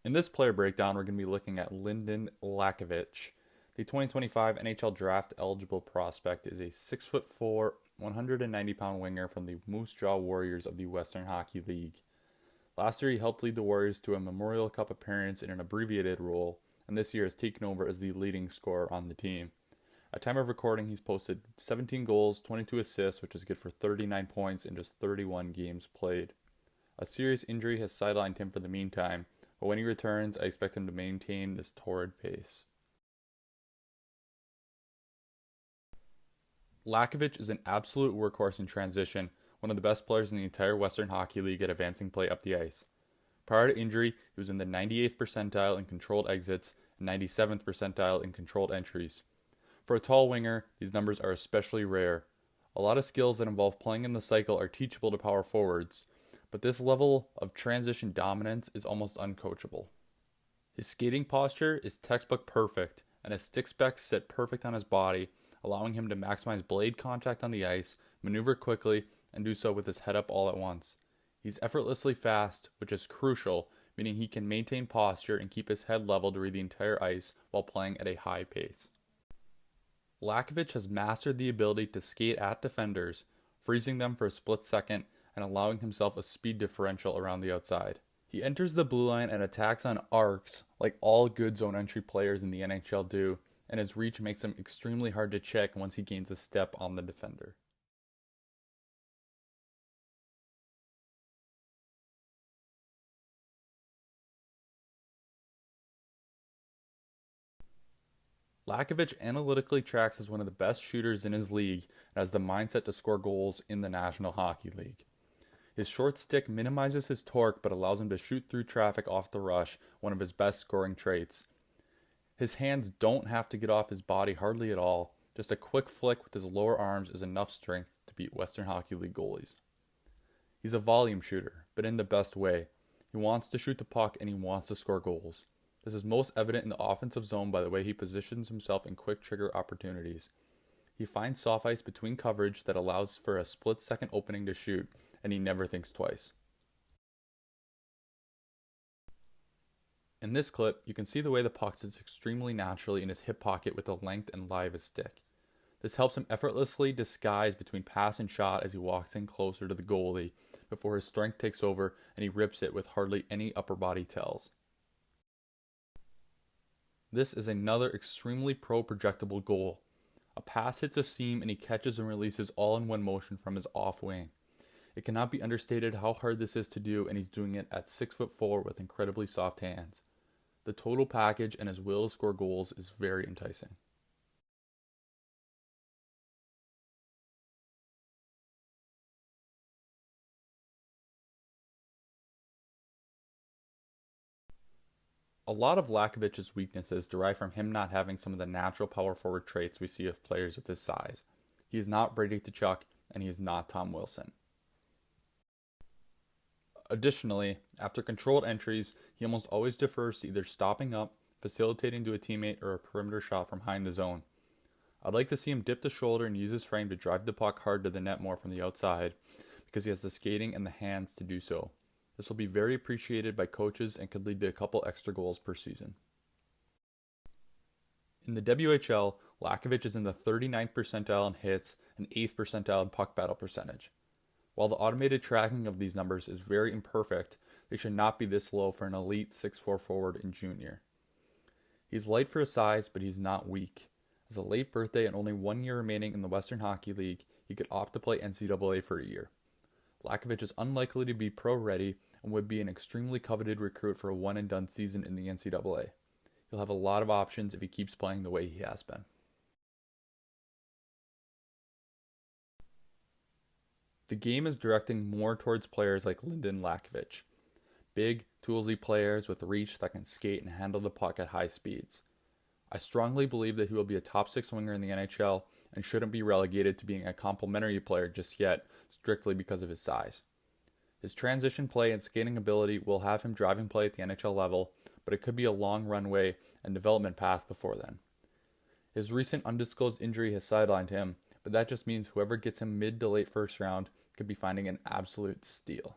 In this player breakdown, we're going to be looking at Lydnen Lakovic. The 2025 NHL Draft Eligible prospect is a 6'4", 190-pound winger from the Moose Jaw Warriors of the Western Hockey League. Last year, he helped lead the Warriors to a Memorial Cup appearance in an abbreviated role, and this year has taken over as the leading scorer on the team. At time of recording, he's posted 17 goals, 22 assists, which is good for 39 points in just 31 games played. A serious injury has sidelined him for the meantime, but when he returns, I expect him to maintain this torrid pace. Lakovic is an absolute workhorse in transition, one of the best players in the entire Western Hockey League at advancing play up the ice. Prior to injury, he was in the 98th percentile in controlled exits and 97th percentile in controlled entries. For a tall winger, these numbers are especially rare. A lot of skills that involve playing in the cycle are teachable to power forwards, but this level of transition dominance is almost uncoachable. His skating posture is textbook perfect, and his stick specs sit perfect on his body, allowing him to maximize blade contact on the ice, maneuver quickly, and do so with his head up all at once. He's effortlessly fast, which is crucial, meaning he can maintain posture and keep his head level to read the entire ice while playing at a high pace. Lakovic has mastered the ability to skate at defenders, freezing them for a split second and allowing himself a speed differential around the outside. He enters the blue line and attacks on arcs like all good zone entry players in the NHL do, and his reach makes him extremely hard to check once he gains a step on the defender. Lakovic analytically tracks as one of the best shooters in his league and has the mindset to score goals in the National Hockey League. His short stick minimizes his torque but allows him to shoot through traffic off the rush, one of his best scoring traits. His hands don't have to get off his body hardly at all. Just a quick flick with his lower arms is enough strength to beat Western Hockey League goalies. He's a volume shooter, but in the best way. He wants to shoot the puck and he wants to score goals. This is most evident in the offensive zone by the way he positions himself in quick trigger opportunities. He finds soft ice between coverage that allows for a split-second opening to shoot, and he never thinks twice. In this clip, you can see the way the puck sits extremely naturally in his hip pocket with the length and lie of his stick. This helps him effortlessly disguise between pass and shot as he walks in closer to the goalie before his strength takes over and he rips it with hardly any upper body tells. This is another extremely pro-projectable goal. A pass hits a seam and he catches and releases all in one motion from his off wing. It cannot be understated how hard this is to do, and he's doing it at 6'4" with incredibly soft hands. The total package and his will to score goals is very enticing. A lot of Lakovic's weaknesses derive from him not having some of the natural power forward traits we see with players of his size. He is not Brady Tkachuk, and he is not Tom Wilson. Additionally, after controlled entries, he almost always defers to either stopping up, facilitating to a teammate, or a perimeter shot from behind the zone. I'd like to see him dip the shoulder and use his frame to drive the puck hard to the net more from the outside, because he has the skating and the hands to do so. This will be very appreciated by coaches and could lead to a couple extra goals per season. In the WHL, Lakovic is in the 39th percentile in hits and 8th percentile in puck battle percentage. While the automated tracking of these numbers is very imperfect, they should not be this low for an elite 6'4" forward in junior. He's light for his size, but he's not weak. As a late birthday and only 1 year remaining in the Western Hockey League, he could opt to play NCAA for a year. Lakovic is unlikely to be pro-ready and would be an extremely coveted recruit for a one-and-done season in the NCAA. He'll have a lot of options if he keeps playing the way he has been. The game is directing more towards players like Lydnen Lakovic. Big, toolsy players with reach that can skate and handle the puck at high speeds. I strongly believe that he will be a top 6 winger in the NHL and shouldn't be relegated to being a complementary player just yet, strictly because of his size. His transition play and skating ability will have him driving play at the NHL level, but it could be a long runway and development path before then. His recent undisclosed injury has sidelined him, but that just means whoever gets him mid to late first round could be finding an absolute steal.